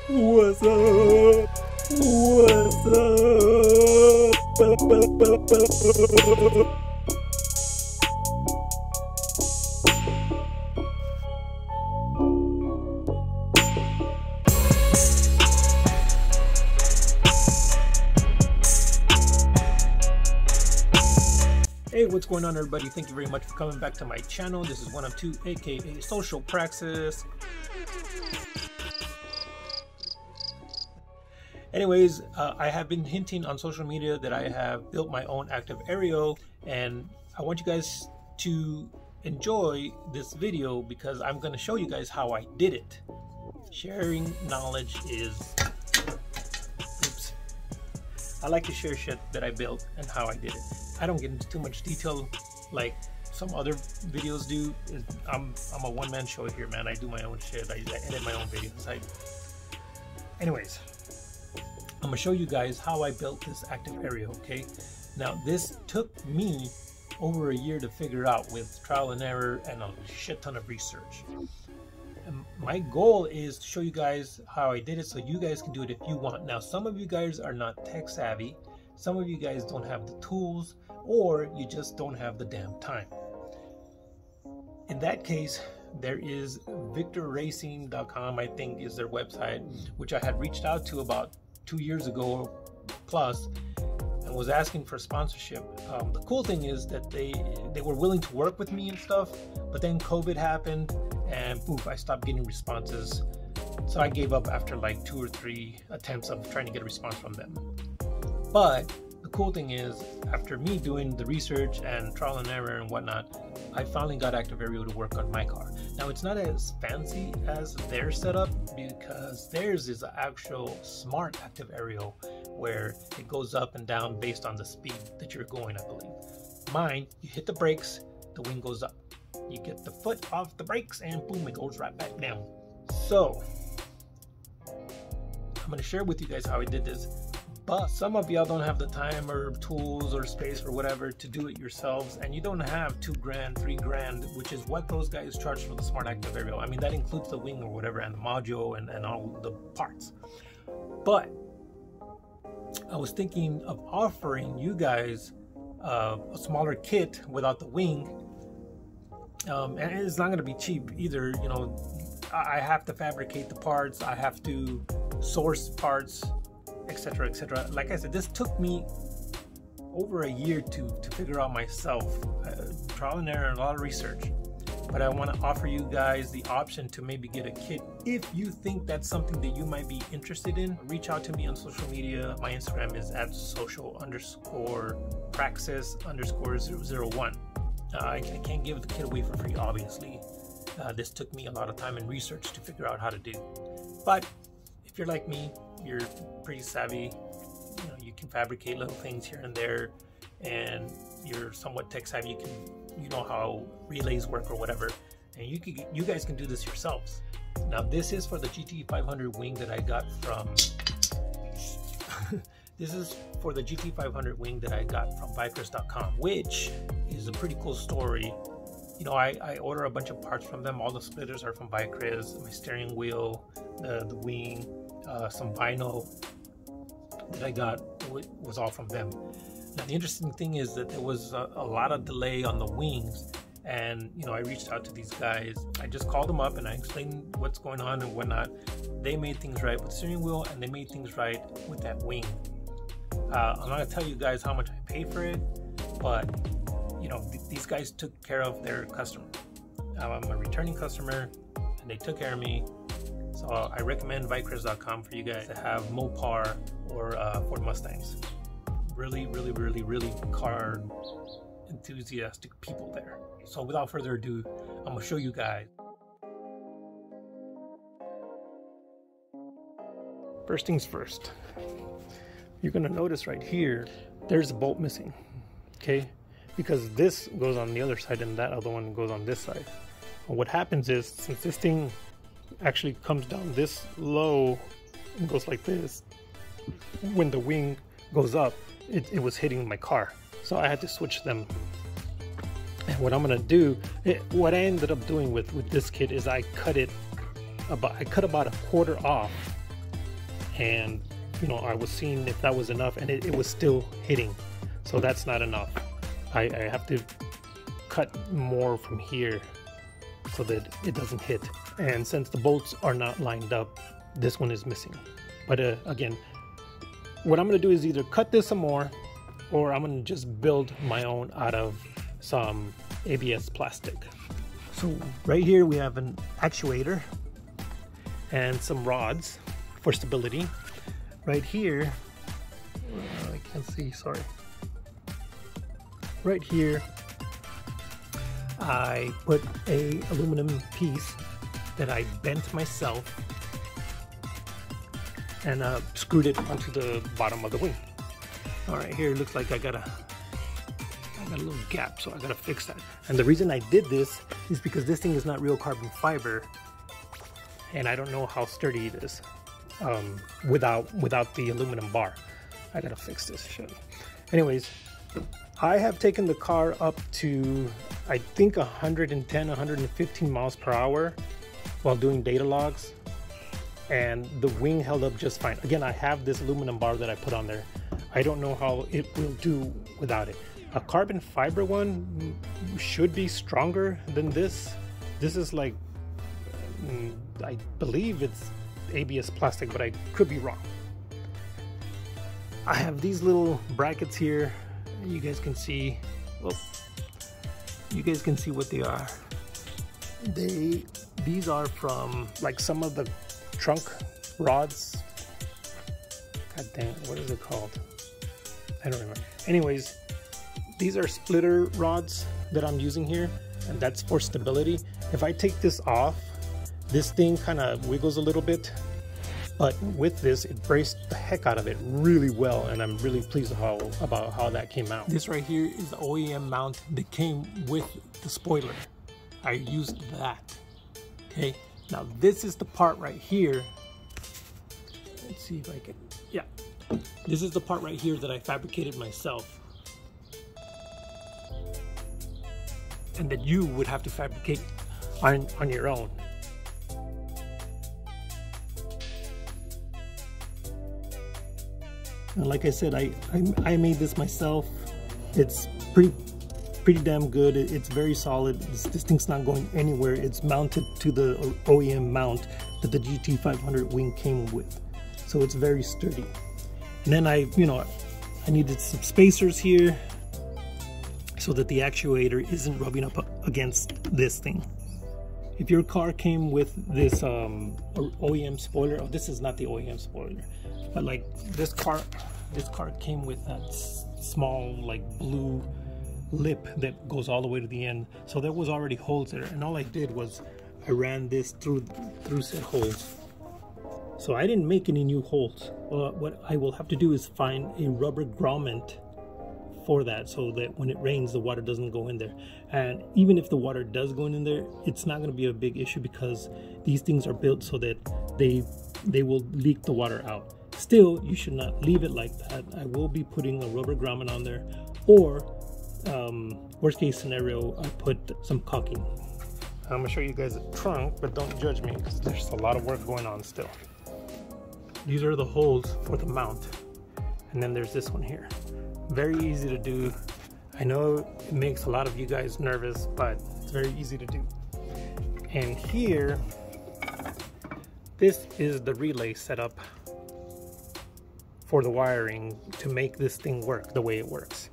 What's up? What's up? Hey, what's going on, everybody? Thank you very much for coming back to my channel. This is one of two, aka Social Praxis. Anyways, I have been hinting on social media that I have built my own active Aero, and I want you guys to enjoy this video because I'm going to show you guys how I did it. Sharing knowledge is... Oops. I like to share shit that I built and how I did it. I don't get into too much detail like some other videos do. I'm a one-man show here, man. I do my own shit. I edit my own videos. Anyways, I'm gonna show you guys how I built this active Aero. Okay, now this took me over a year to figure out with trial and error and a shit ton of research. And my goal is to show you guys how I did it so you guys can do it if you want. Now, some of you guys are not tech savvy. Some of you guys don't have the tools, or you just don't have the damn time. In that case, there is victorracing.com, I think is their website, which I had reached out to about 2 years ago plus and was asking for sponsorship. The cool thing is that they were willing to work with me and stuff, but then COVID happened and poof, I stopped getting responses. So I gave up after like 2 or 3 attempts of trying to get a response from them. But the cool thing is, after me doing the research and trial and error and whatnot, I finally got Active Aero to work on my car. Now, it's not as fancy as their setup because theirs is an actual smart Active Aero where it goes up and down based on the speed that you're going, I believe. Mine, you hit the brakes, the wing goes up. You get the foot off the brakes and boom, it goes right back down. So, I'm going to share with you guys how I did this. But some of y'all don't have the time or tools or space or whatever to do it yourselves, and you don't have $2 grand, $3 grand, which is what those guys charge for the Smart Active Aero. I mean, that includes the wing or whatever, and the module and all the parts. But I was thinking of offering you guys a smaller kit without the wing, and it's not going to be cheap either. You know, I have to fabricate the parts, I have to source parts, etc, etc. Like I said, this took me over a year to figure out myself, trial and error and a lot of research. But I want to offer you guys the option to maybe get a kit if you think that's something that you might be interested in. Reach out to me on social media. My Instagram is at social_praxis_001. I can't give the kit away for free, obviously. This took me a lot of time and research to figure out how to do. But if you're like me, you're pretty savvy, you know, you can fabricate little things here and there, and you're somewhat tech savvy, you know how relays work or whatever, and you guys can do this yourselves. Now, this is for the GT500 wing that I got from this is for the GT500 wing that I got from bikers.com, which is a pretty cool story. You know, I order a bunch of parts from them. All the splitters are from Bikers, my steering wheel, the wing, some vinyl that I got was all from them. Now, the interesting thing is that there was a lot of delay on the wings, and you know, I reached out to these guys. I just called them up and I explained what's going on and whatnot. They made things right with the steering wheel, and they made things right with that wing. I'm not gonna tell you guys how much I paid for it, but you know, these guys took care of their customer. I'm a returning customer, and they took care of me. So I recommend Bikers.com for you guys to have Mopar or Ford Mustangs. Really, really, really, really car enthusiastic people there. So without further ado, I'm gonna show you guys. First things first, you're gonna notice right here, there's a bolt missing, okay? Because this goes on the other side and that other one goes on this side. And what happens is, since this thing actually comes down this low and goes like this, when the wing goes up, it was hitting my car. So I had to switch them. And what I'm gonna do, what I ended up doing with this kit is I cut about a quarter off and you know, I was seeing if that was enough, and it was still hitting. So that's not enough. I have to cut more from here so that it doesn't hit. And since the bolts are not lined up, this one is missing. But again, what I'm gonna do is either cut this some more, or I'm gonna just build my own out of some ABS plastic. So right here we have an actuator and some rods for stability. Right here, I can't see, sorry. Right here, I put a aluminum piece that I bent myself and screwed it onto the bottom of the wing. All right, here it looks like I got a little gap, so I gotta fix that. And the reason I did this is because this thing is not real carbon fiber, and I don't know how sturdy it is without the aluminum bar. I gotta fix this shit. Anyways, I have taken the car up to, I think, 110, 115 miles per hour while doing data logs, and the wing held up just fine. Again, I have this aluminum bar that I put on there. I don't know how it will do without it. A carbon fiber one should be stronger than this. This is like, I believe it's ABS plastic, but I could be wrong. I have these little brackets here. You guys can see, well, you guys can see what they are. These are from like some of the trunk rods. God dang, what is it called? I don't remember. Anyways, these are splitter rods that I'm using here, and that's for stability. If I take this off, this thing kind of wiggles a little bit, but with this, it braced the heck out of it really well, and I'm really pleased about how that came out. This right here is the OEM mount that came with the spoiler. I used that. Okay, now this is the part right here. Let's see if I can, yeah. This is the part right here that I fabricated myself, and that you would have to fabricate on your own. And like I said, I made this myself. It's pretty damn good. It's very solid. This thing's not going anywhere. It's mounted to the OEM mount that the GT500 wing came with, so it's very sturdy. And then I needed some spacers here so that the actuator isn't rubbing up against this thing. If your car came with this OEM spoiler, oh, this is not the OEM spoiler, but like this car came with that small like blue lip that goes all the way to the end, so there was already holes there, and all I did was I ran this through said holes. So I didn't make any new holes. What I will have to do is find a rubber grommet for that, so that when it rains, the water doesn't go in there. And even if the water does go in there, it's not going to be a big issue, because these things are built so that they will leak the water out. Still, you should not leave it like that. I will be putting a rubber grommet on there, or worst case scenario, I put some caulking. I'm gonna show you guys the trunk, but don't judge me because there's a lot of work going on still. These are the holes for the mount, and then there's this one here. Very easy to do. I know it makes a lot of you guys nervous, but it's very easy to do. And here, this is the relay setup for the wiring to make this thing work the way it works.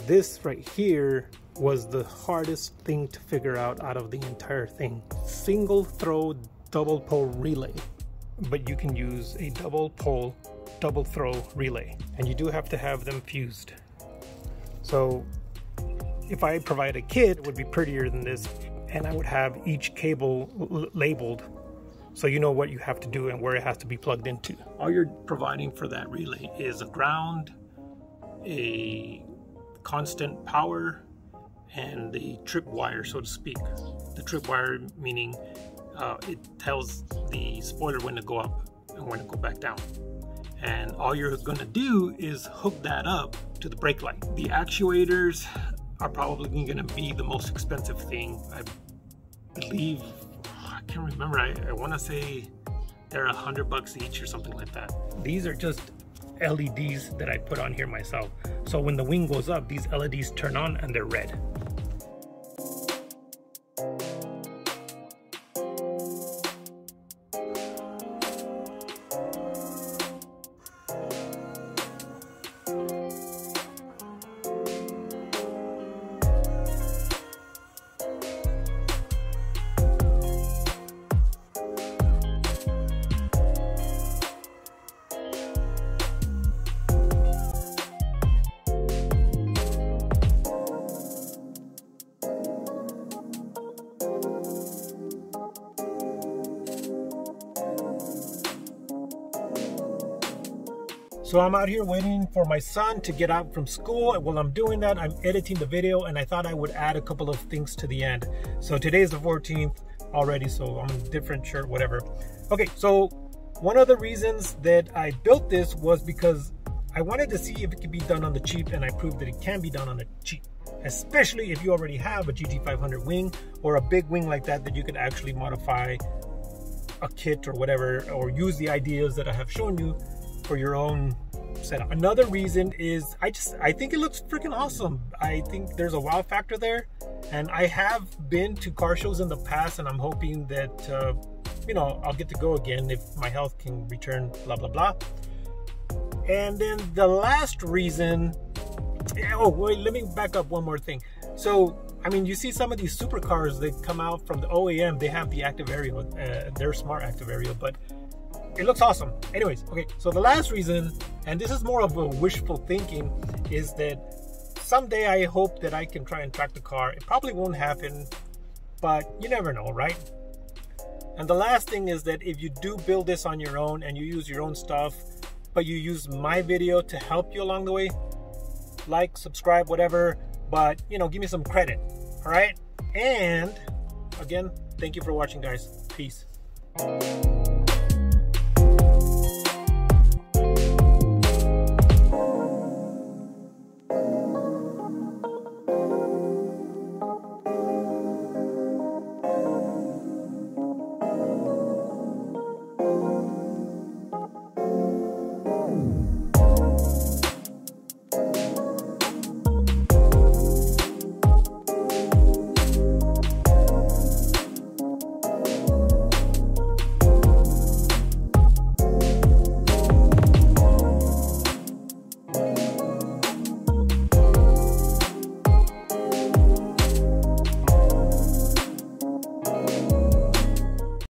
This right here was the hardest thing to figure out of the entire thing. Single throw double pole relay, but you can use a double pole double throw relay, and you do have to have them fused. So if I provide a kit, it would be prettier than this, and I would have each cable labeled so you know what you have to do and where it has to be plugged into. All you're providing for that relay is a ground, a constant power, and the trip wire, so to speak. The trip wire meaning it tells the spoiler when to go up and when to go back down. And all you're gonna do is hook that up to the brake light. The actuators are probably gonna be the most expensive thing. I believe, I can't remember, I wanna say They're $100 each or something like that. These are just LEDs that I put on here myself. So when the wing goes up, these LEDs turn on and they're red. So I'm out here waiting for my son to get out from school. While I'm doing that, I'm editing the video, and I thought I would add a couple of things to the end. So today is the 14th already, so I'm in a different shirt, whatever. Okay, so one of the reasons that I built this was because I wanted to see if it could be done on the cheap, and I proved that it can be done on the cheap. Especially if you already have a GT500 wing or a big wing like that you could actually modify a kit or whatever, or use the ideas that I have shown you for your own setup. Another reason is I think it looks freaking awesome. I think there's a wow factor there, and I have been to car shows in the past, and I'm hoping that you know, I'll get to go again if my health can return, blah blah blah. And then the last reason, oh wait, let me back up one more thing. So I mean, you see some of these supercars that come out from the OEM, they have the active aerial, their smart active aerial, but it looks awesome. Anyways, okay, so the last reason, and this is more of a wishful thinking, is that someday I hope that I can try and track the car. It probably won't happen, but you never know, right? And the last thing is that if you do build this on your own and you use your own stuff, but you use my video to help you along the way, like, subscribe, whatever, but you know, give me some credit, all right? And again, thank you for watching, guys. Peace.